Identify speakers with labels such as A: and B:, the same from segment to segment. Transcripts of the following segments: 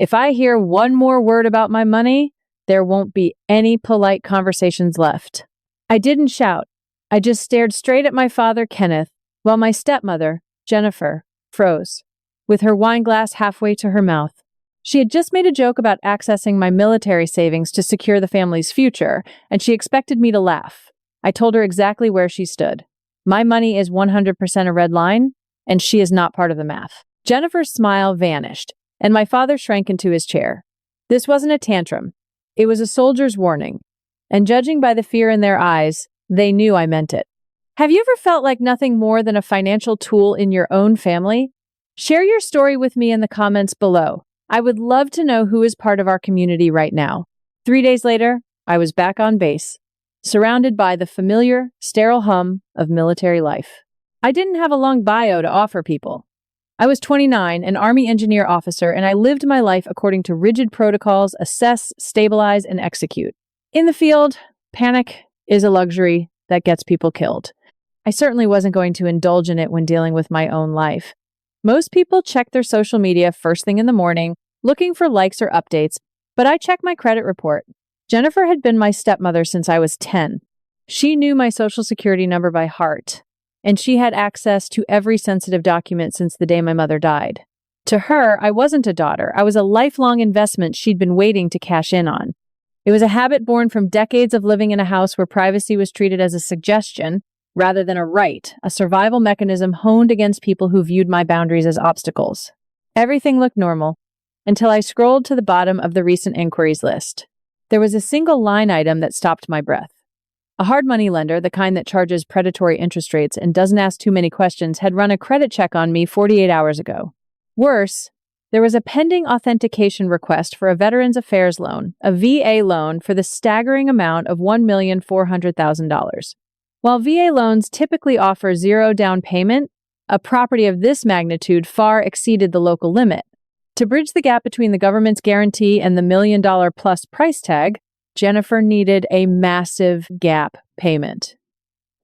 A: If I hear one more word about my money, there won't be any polite conversations left. I didn't shout. I just stared straight at my father, Kenneth, while my stepmother, Jennifer, froze, with her wine glass halfway to her mouth. She had just made a joke about accessing my military savings to secure the family's future, and she expected me to laugh. I told her exactly where she stood. My money is 100% a red line, and she is not part of the math. Jennifer's smile vanished, and my father shrank into his chair. This wasn't a tantrum. It was a soldier's warning, and judging by the fear in their eyes, they knew I meant it. Have you ever felt like nothing more than a financial tool in your own family? Share your story with me in the comments below. I would love to know who is part of our community right now. 3 days later, I was back on base, surrounded by the familiar, sterile hum of military life. I didn't have a long bio to offer people. I was 29, an Army engineer officer, and I lived my life according to rigid protocols: assess, stabilize, and execute. In the field, panic is a luxury that gets people killed. I certainly wasn't going to indulge in it when dealing with my own life. Most people check their social media first thing in the morning, looking for likes or updates, but I checked my credit report. Jennifer had been my stepmother since I was 10. She knew my social security number by heart, and she had access to every sensitive document since the day my mother died. To her, I wasn't a daughter. I was a lifelong investment she'd been waiting to cash in on. It was a habit born from decades of living in a house where privacy was treated as a suggestion rather than a right, a survival mechanism honed against people who viewed my boundaries as obstacles. Everything looked normal until I scrolled to the bottom of the recent inquiries list. There was a single line item that stopped my breath. A hard money lender, the kind that charges predatory interest rates and doesn't ask too many questions, had run a credit check on me 48 hours ago. Worse, there was a pending authentication request for a Veterans Affairs loan, a VA loan, for the staggering amount of $1,400,000. While VA loans typically offer zero down payment, a property of this magnitude far exceeded the local limit. To bridge the gap between the government's guarantee and the $1 million plus price tag, Jennifer needed a massive gap payment.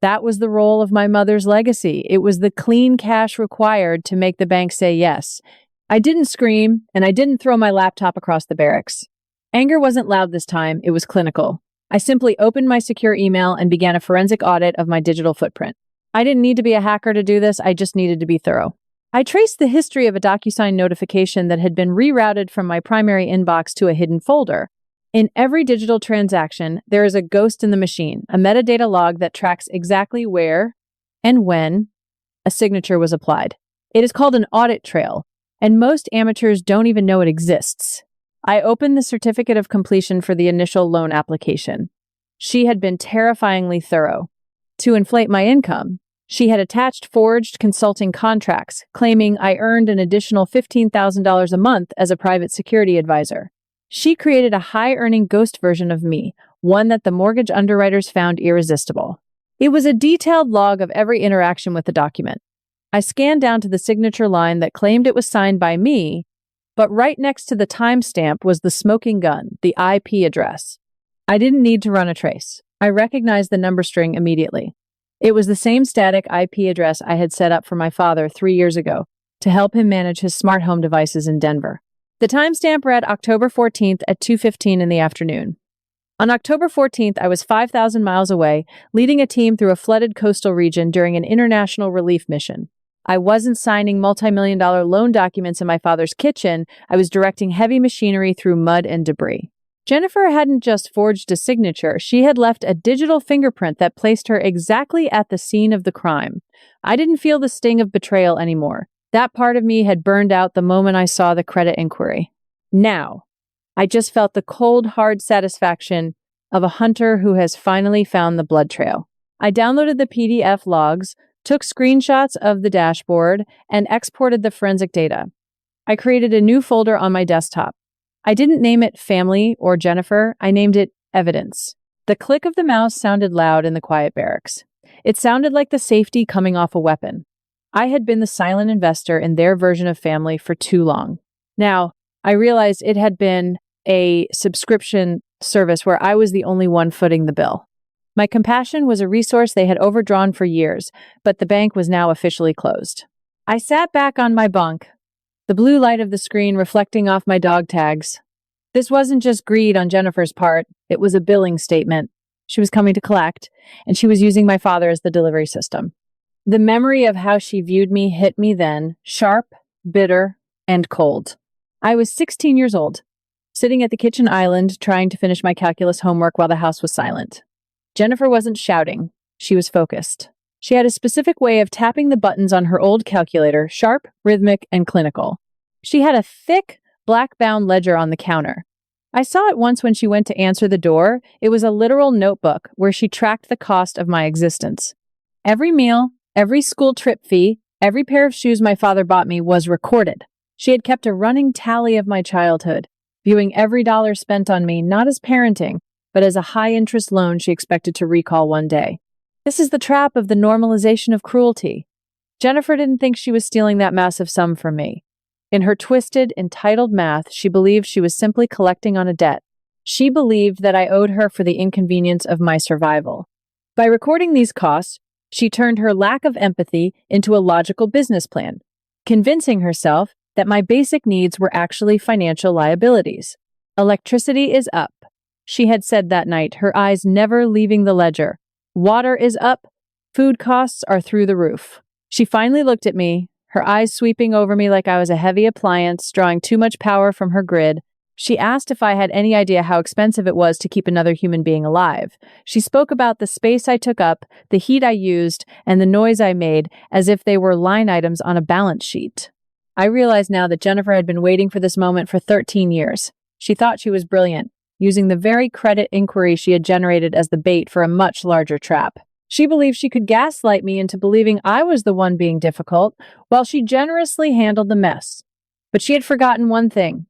A: That was the role of my mother's legacy. It was the clean cash required to make the bank say yes. I didn't scream, and I didn't throw my laptop across the barracks. Anger wasn't loud this time, it was clinical. I simply opened my secure email and began a forensic audit of my digital footprint. I didn't need to be a hacker to do this, I just needed to be thorough. I traced the history of a DocuSign notification that had been rerouted from my primary inbox to a hidden folder. In every digital transaction, there is a ghost in the machine, a metadata log that tracks exactly where and when a signature was applied. It is called an audit trail, and most amateurs don't even know it exists. I opened the certificate of completion for the initial loan application. She had been terrifyingly thorough. To inflate my income, she had attached forged consulting contracts, claiming I earned an additional $15,000 a month as a private security advisor. She created a high-earning ghost version of me, one that the mortgage underwriters found irresistible. It was a detailed log of every interaction with the document. I scanned down to the signature line that claimed it was signed by me, but right next to the timestamp was the smoking gun, the IP address. I didn't need to run a trace. I recognized the number string immediately. It was the same static IP address I had set up for my father 3 years ago to help him manage his smart home devices in Denver. The timestamp read October 14th at 2:15 in the afternoon. On October 14th, I was 5,000 miles away, leading a team through a flooded coastal region during an international relief mission. I wasn't signing multi-million-dollar loan documents in my father's kitchen. I was directing heavy machinery through mud and debris. Jennifer hadn't just forged a signature. She had left a digital fingerprint that placed her exactly at the scene of the crime. I didn't feel the sting of betrayal anymore. That part of me had burned out the moment I saw the credit inquiry. Now, I just felt the cold, hard satisfaction of a hunter who has finally found the blood trail. I downloaded the PDF logs, took screenshots of the dashboard, and exported the forensic data. I created a new folder on my desktop. I didn't name it Family or Jennifer. I named it Evidence. The click of the mouse sounded loud in the quiet barracks. It sounded like the safety coming off a weapon. I had been the silent investor in their version of family for too long. Now, I realized it had been a subscription service where I was the only one footing the bill. My compassion was a resource they had overdrawn for years, but the bank was now officially closed. I sat back on my bunk, the blue light of the screen reflecting off my dog tags. This wasn't just greed on Jennifer's part, it was a billing statement. She was coming to collect, and she was using my father as the delivery system. The memory of how she viewed me hit me then, sharp, bitter, and cold. I was 16 years old, sitting at the kitchen island trying to finish my calculus homework while the house was silent. Jennifer wasn't shouting, she was focused. She had a specific way of tapping the buttons on her old calculator, sharp, rhythmic, and clinical. She had a thick, black-bound ledger on the counter. I saw it once when she went to answer the door. It was a literal notebook where she tracked the cost of my existence. Every meal, every school trip fee, every pair of shoes my father bought me was recorded. She had kept a running tally of my childhood, viewing every dollar spent on me not as parenting, but as a high-interest loan she expected to recall one day. This is the trap of the normalization of cruelty. Jennifer didn't think she was stealing that massive sum from me. In her twisted, entitled math, she believed she was simply collecting on a debt. She believed that I owed her for the inconvenience of my survival. By recording these costs, she turned her lack of empathy into a logical business plan, convincing herself that my basic needs were actually financial liabilities. Electricity is up, she had said that night, her eyes never leaving the ledger. Water is up, food costs are through the roof. She finally looked at me, her eyes sweeping over me like I was a heavy appliance, drawing too much power from her grid. She asked if I had any idea how expensive it was to keep another human being alive. She spoke about the space I took up, the heat I used, and the noise I made, as if they were line items on a balance sheet. I realized now that Jennifer had been waiting for this moment for 13 years. She thought she was brilliant, using the very credit inquiry she had generated as the bait for a much larger trap. She believed she could gaslight me into believing I was the one being difficult, while she generously handled the mess. But she had forgotten one thing.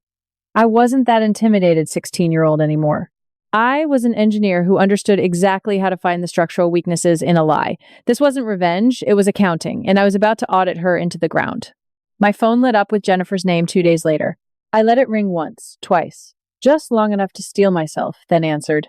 A: I wasn't that intimidated 16-year-old anymore. I was an engineer who understood exactly how to find the structural weaknesses in a lie. This wasn't revenge, it was accounting, and I was about to audit her into the ground. My phone lit up with Jennifer's name 2 days later. I let it ring once, twice. Just long enough to steel myself, then answered.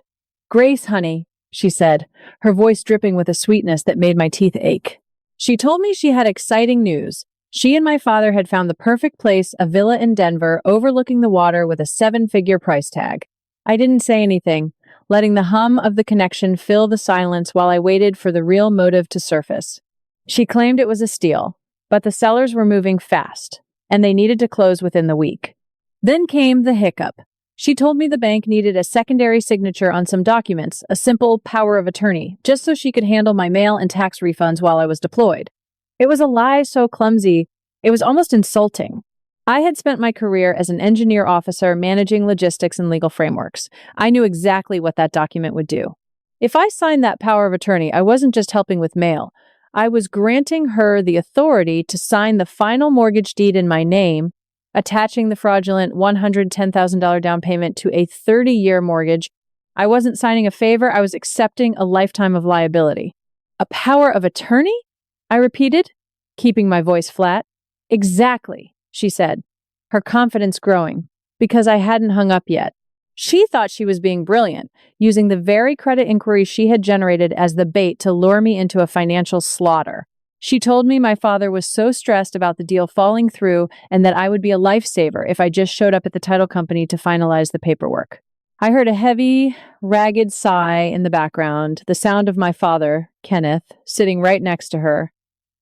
A: "Grace, honey," she said, her voice dripping with a sweetness that made my teeth ache. She told me she had exciting news. She and my father had found the perfect place, a villa in Denver, overlooking the water with a 7-figure price tag. I didn't say anything, letting the hum of the connection fill the silence while I waited for the real motive to surface. She claimed it was a steal, but the sellers were moving fast, and they needed to close within the week. Then came the hiccup. She told me the bank needed a secondary signature on some documents, a simple power of attorney, just so she could handle my mail and tax refunds while I was deployed. It was a lie so clumsy, it was almost insulting. I had spent my career as an engineer officer managing logistics and legal frameworks. I knew exactly what that document would do. If I signed that power of attorney, I wasn't just helping with mail. I was granting her the authority to sign the final mortgage deed in my name, attaching the fraudulent $110,000 down payment to a 30-year mortgage. I wasn't signing a favor, I was accepting a lifetime of liability. A power of attorney? I repeated, keeping my voice flat. Exactly, she said, her confidence growing, because I hadn't hung up yet. She thought she was being brilliant, using the very credit inquiry she had generated as the bait to lure me into a financial slaughter. She told me my father was so stressed about the deal falling through and that I would be a lifesaver if I just showed up at the title company to finalize the paperwork. I heard a heavy, ragged sigh in the background, the sound of my father, Kenneth, sitting right next to her.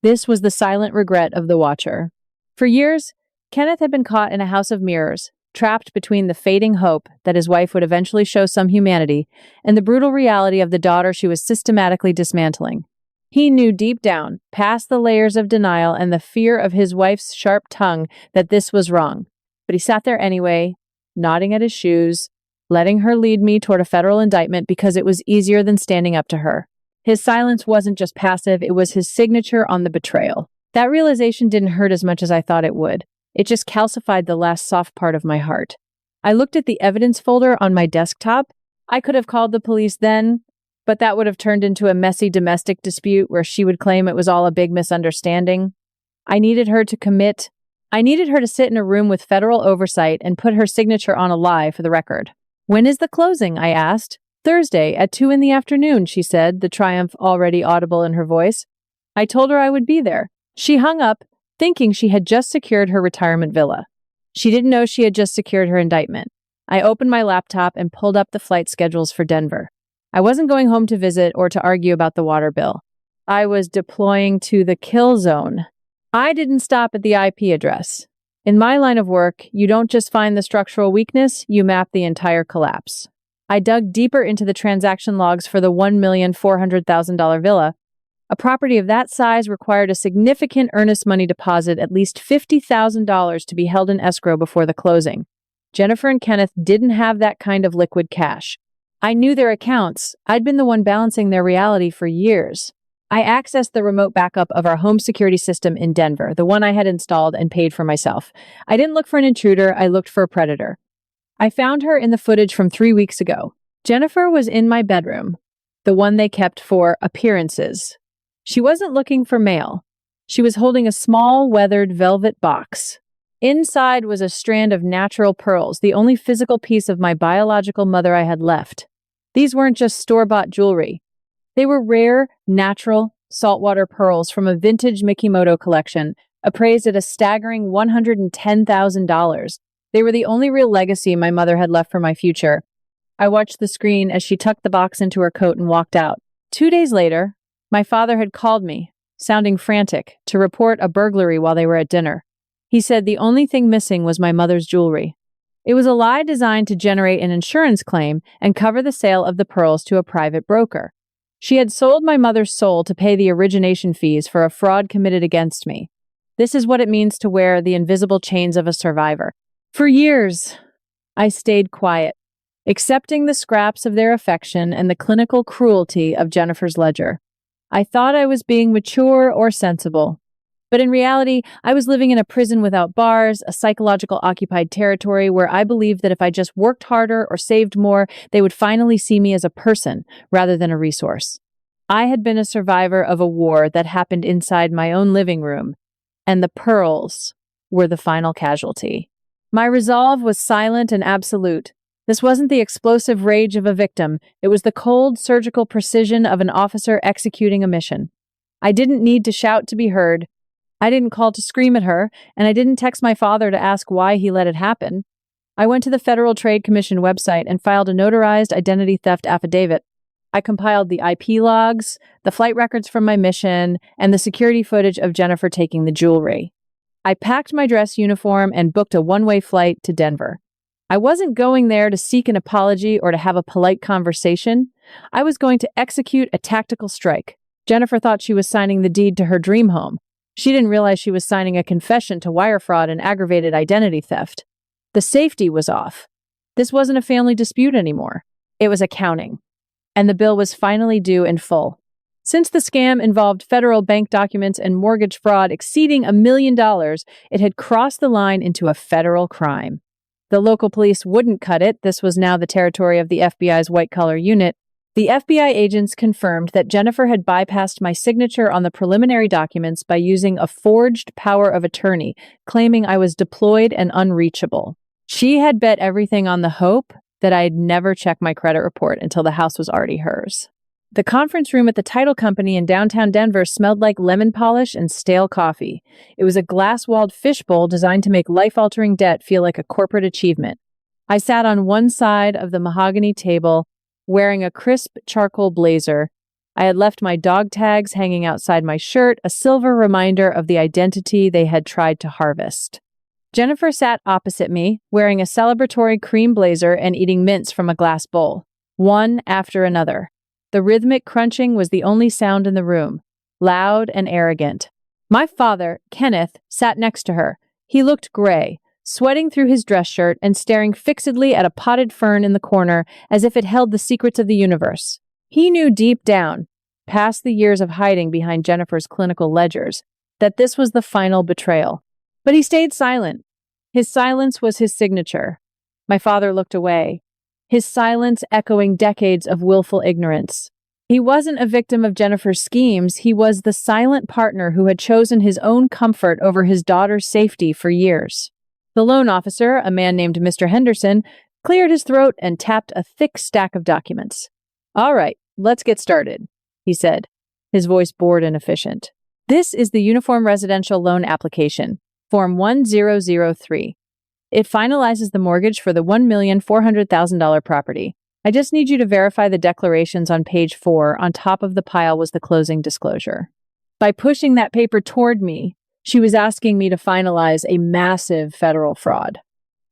A: This was the silent regret of the watcher. For years, Kenneth had been caught in a house of mirrors, trapped between the fading hope that his wife would eventually show some humanity and the brutal reality of the daughter she was systematically dismantling. He knew deep down, past the layers of denial and the fear of his wife's sharp tongue, that this was wrong. But he sat there anyway, nodding at his shoes, letting her lead me toward a federal indictment because it was easier than standing up to her. His silence wasn't just passive, it was his signature on the betrayal. That realization didn't hurt as much as I thought it would. It just calcified the last soft part of my heart. I looked at the evidence folder on my desktop. I could have called the police then, but that would have turned into a messy domestic dispute where she would claim it was all a big misunderstanding. I needed her to commit. I needed her to sit in a room with federal oversight and put her signature on a lie for the record. "When is the closing?" I asked. "Thursday at 2 p.m, she said, the triumph already audible in her voice. I told her I would be there. She hung up, thinking she had just secured her retirement villa. She didn't know she had just secured her indictment. I opened my laptop and pulled up the flight schedules for Denver. I wasn't going home to visit or to argue about the water bill. I was deploying to the kill zone. I didn't stop at the IP address. In my line of work, you don't just find the structural weakness, you map the entire collapse. I dug deeper into the transaction logs for the $1,400,000 villa. A property of that size required a significant earnest money deposit, at least $50,000, to be held in escrow before the closing. Jennifer and Kenneth didn't have that kind of liquid cash. I knew their accounts. I'd been the one balancing their reality for years. I accessed the remote backup of our home security system in Denver, the one I had installed and paid for myself. I didn't look for an intruder, I looked for a predator. I found her in the footage from 3 weeks ago. Jennifer was in my bedroom, the one they kept for appearances. She wasn't looking for mail. She was holding a small, weathered velvet box. Inside was a strand of natural pearls, the only physical piece of my biological mother I had left. These weren't just store-bought jewelry. They were rare, natural, saltwater pearls from a vintage Mikimoto collection, appraised at a staggering $110,000. They were the only real legacy my mother had left for my future. I watched the screen as she tucked the box into her coat and walked out. 2 days later, my father had called me, sounding frantic, to report a burglary while they were at dinner. He said the only thing missing was my mother's jewelry. It was a lie designed to generate an insurance claim and cover the sale of the pearls to a private broker. She had sold my mother's soul to pay the origination fees for a fraud committed against me. This is what it means to wear the invisible chains of a survivor. For years, I stayed quiet, accepting the scraps of their affection and the clinical cruelty of Jennifer's ledger. I thought I was being mature or sensible. But in reality, I was living in a prison without bars, a psychological occupied territory where I believed that if I just worked harder or saved more, they would finally see me as a person rather than a resource. I had been a survivor of a war that happened inside my own living room, and the pearls were the final casualty. My resolve was silent and absolute. This wasn't the explosive rage of a victim. It was the cold, surgical precision of an officer executing a mission. I didn't need to shout to be heard. I didn't call to scream at her, and I didn't text my father to ask why he let it happen. I went to the Federal Trade Commission website and filed a notarized identity theft affidavit. I compiled the IP logs, the flight records from my mission, and the security footage of Jennifer taking the jewelry. I packed my dress uniform and booked a one-way flight to Denver. I wasn't going there to seek an apology or to have a polite conversation. I was going to execute a tactical strike. Jennifer thought she was signing the deed to her dream home. She didn't realize she was signing a confession to wire fraud and aggravated identity theft. The safety was off. This wasn't a family dispute anymore. It was accounting. And the bill was finally due in full. Since the scam involved federal bank documents and mortgage fraud exceeding $1 million, it had crossed the line into a federal crime. The local police wouldn't cut it. This was now the territory of the FBI's white-collar unit. The FBI agents confirmed that Jennifer had bypassed my signature on the preliminary documents by using a forged power of attorney, claiming I was deployed and unreachable. She had bet everything on the hope that I'd never check my credit report until the house was already hers. The conference room at the title company in downtown Denver smelled like lemon polish and stale coffee. It was a glass-walled fishbowl designed to make life-altering debt feel like a corporate achievement. I sat on one side of the mahogany table, wearing a crisp charcoal blazer. I had left my dog tags hanging outside my shirt, a silver reminder of the identity they had tried to harvest. Jennifer sat opposite me, wearing a celebratory cream blazer and eating mints from a glass bowl, one after another. The rhythmic crunching was the only sound in the room, loud and arrogant. My father, Kenneth, sat next to her. He looked gray, sweating through his dress shirt and staring fixedly at a potted fern in the corner as if it held the secrets of the universe. He knew deep down, past the years of hiding behind Jennifer's clinical ledgers, that this was the final betrayal. But he stayed silent. His silence was his signature. My father looked away, his silence echoing decades of willful ignorance. He wasn't a victim of Jennifer's schemes. He was the silent partner who had chosen his own comfort over his daughter's safety for years. The loan officer, a man named Mr. Henderson, cleared his throat and tapped a thick stack of documents. "All right, let's get started," he said, his voice bored and efficient. This is the Uniform Residential Loan Application, Form 1003. It finalizes the mortgage for the $1,400,000 property. I just need you to verify the declarations on page 4. On top of the pile was the closing disclosure. By pushing that paper toward me, she was asking me to finalize a massive federal fraud.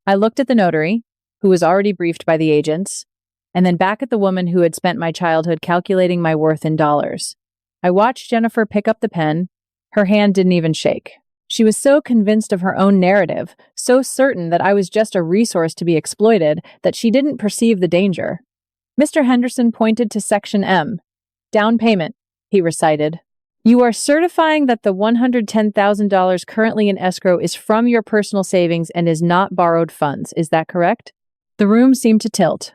A: I looked at the notary, who was already briefed by the agents, and then back at the woman who had spent my childhood calculating my worth in dollars. I watched Jennifer pick up the pen. Her hand didn't even shake. She was so convinced of her own narrative, so certain that I was just a resource to be exploited, that she didn't perceive the danger. Mr. Henderson pointed to Section M. Down payment, he recited. You are certifying that the $110,000 currently in escrow is from your personal savings and is not borrowed funds. Is that correct? The room seemed to tilt.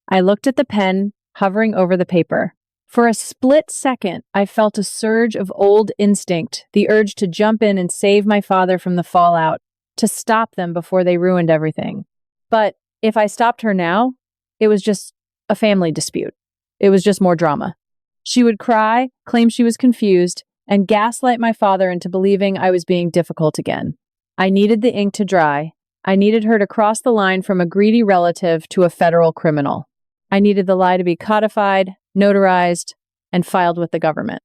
A: I looked at the pen, hovering over the paper. For a split second, I felt a surge of old instinct, the urge to jump in and save my father from the fallout, to stop them before they ruined everything. But if I stopped her now, it was just a family dispute. It was just more drama. She would cry, claim she was confused, and gaslight my father into believing I was being difficult again. I needed the ink to dry. I needed her to cross the line from a greedy relative to a federal criminal. I needed the lie to be codified, notarized, and filed with the government.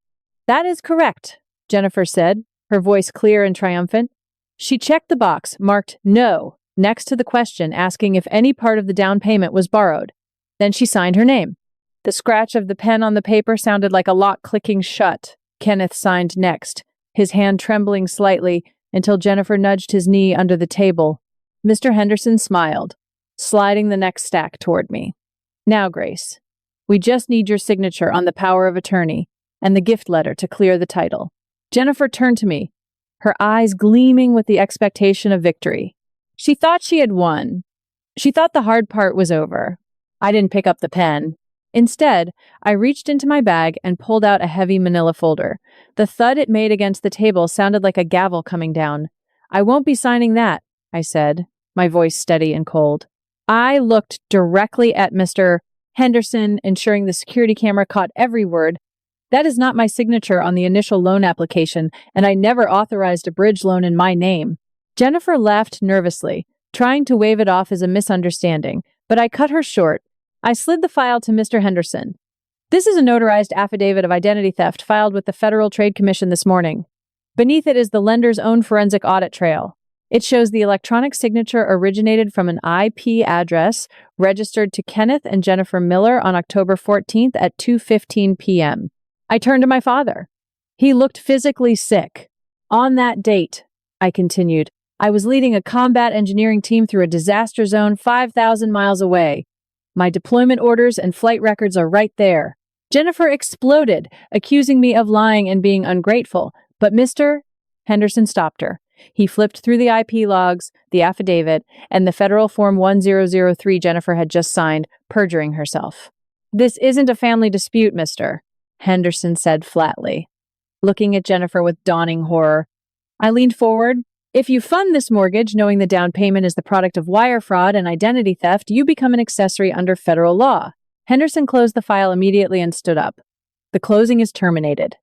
A: That is correct, Jennifer said, her voice clear and triumphant. She checked the box marked no next to the question asking if any part of the down payment was borrowed. Then she signed her name. The scratch of the pen on the paper sounded like a lock clicking shut. Kenneth signed next, his hand trembling slightly until Jennifer nudged his knee under the table. Mr. Henderson smiled, sliding the next stack toward me. Now, Grace, we just need your signature on the power of attorney and the gift letter to clear the title. Jennifer turned to me, her eyes gleaming with the expectation of victory. She thought she had won. She thought the hard part was over. I didn't pick up the pen. Instead, I reached into my bag and pulled out a heavy manila folder. The thud it made against the table sounded like a gavel coming down. I won't be signing that, I said, my voice steady and cold. I looked directly at Mr. Henderson, ensuring the security camera caught every word. That is not my signature on the initial loan application, and I never authorized a bridge loan in my name. Jennifer laughed nervously, trying to wave it off as a misunderstanding, but I cut her short. I slid the file to Mr. Henderson. This is a notarized affidavit of identity theft filed with the Federal Trade Commission this morning. Beneath it is the lender's own forensic audit trail. It shows the electronic signature originated from an IP address registered to Kenneth and Jennifer Miller on October 14th at 2:15 p.m. I turned to my father. He looked physically sick. On that date, I continued, I was leading a combat engineering team through a disaster zone 5,000 miles away. My deployment orders and flight records are right there. Jennifer exploded, accusing me of lying and being ungrateful, but Mr. Henderson stopped her. He flipped through the IP logs, the affidavit, and the federal Form 1003 Jennifer had just signed, perjuring herself. This isn't a family dispute, Mr. Henderson said flatly, looking at Jennifer with dawning horror. I leaned forward. If you fund this mortgage knowing the down payment is the product of wire fraud and identity theft, you become an accessory under federal law. Henderson closed the file immediately and stood up. The closing is terminated.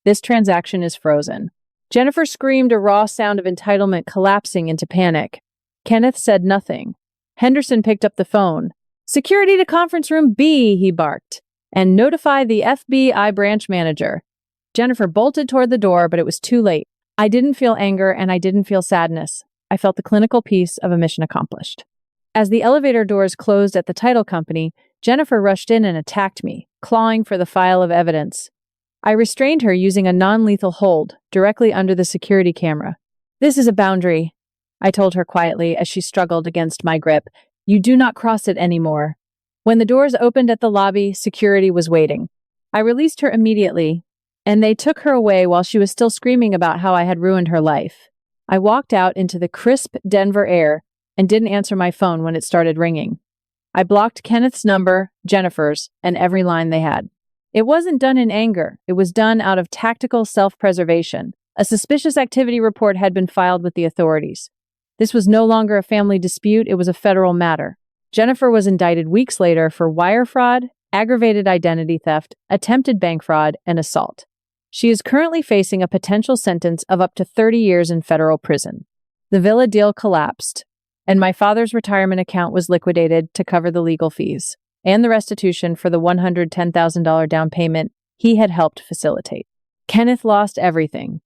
A: This transaction is frozen. Jennifer screamed, a raw sound of entitlement collapsing into panic. Kenneth said nothing. Henderson picked up the phone. Security to conference room B, he barked, and notify the FBI branch manager. Jennifer bolted toward the door, but it was too late. I didn't feel anger and I didn't feel sadness. I felt the clinical peace of a mission accomplished. As the elevator doors closed at the title company, Jennifer rushed in and attacked me, clawing for the file of evidence. I restrained her using a non-lethal hold directly under the security camera. This is a boundary, I told her quietly as she struggled against my grip. You do not cross it anymore. When the doors opened at the lobby, security was waiting. I released her immediately, and they took her away while she was still screaming about how I had ruined her life. I walked out into the crisp Denver air and didn't answer my phone when it started ringing. I blocked Kenneth's number, Jennifer's, and every line they had. It wasn't done in anger. It was done out of tactical self-preservation. A suspicious activity report had been filed with the authorities. This was no longer a family dispute. It was a federal matter. Jennifer was indicted weeks later for wire fraud, aggravated identity theft, attempted bank fraud, and assault. She is currently facing a potential sentence of up to 30 years in federal prison. The villa deal collapsed, and my father's retirement account was liquidated to cover the legal fees and the restitution for the $110,000 down payment he had helped facilitate. Kenneth lost everything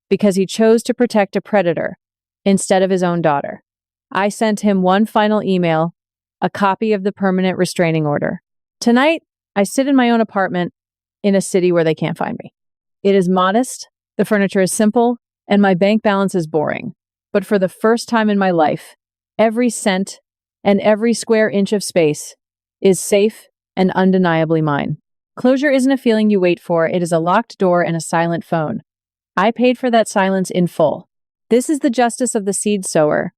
A: because he chose to protect a predator instead of his own daughter. I sent him one final email, a copy of the permanent restraining order. Tonight, I sit in my own apartment in a city where they can't find me. It is modest, the furniture is simple, and my bank balance is boring. But for the first time in my life, every cent and every square inch of space is safe and undeniably mine. Closure isn't a feeling you wait for, it is a locked door and a silent phone. I paid for that silence in full. This is the justice of the seed sower.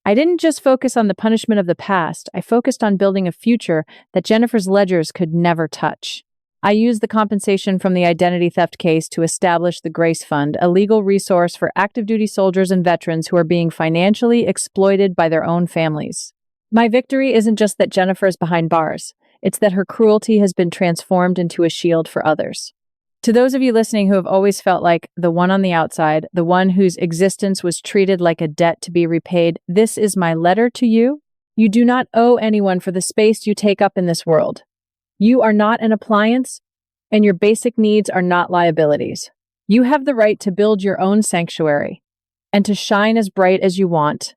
A: I didn't just focus on the punishment of the past, I focused on building a future that Jennifer's ledgers could never touch. I used the compensation from the identity theft case to establish the Grace Fund, a legal resource for active duty soldiers and veterans who are being financially exploited by their own families. My victory isn't just that Jennifer is behind bars, it's that her cruelty has been transformed into a shield for others. To those of you listening who have always felt like the one on the outside, the one whose existence was treated like a debt to be repaid, this is my letter to you. You do not owe anyone for the space you take up in this world. You are not an appliance, and your basic needs are not liabilities. You have the right to build your own sanctuary and to shine as bright as you want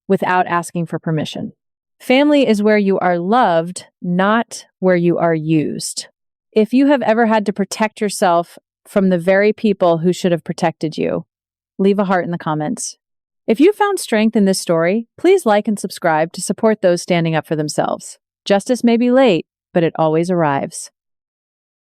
A: without asking for permission. Family is where you are loved, not where you are used. If you have ever had to protect yourself from the very people who should have protected you, leave a heart in the comments. If you found strength in this story, please like and subscribe to support those standing up for themselves. Justice may be late, but it always arrives.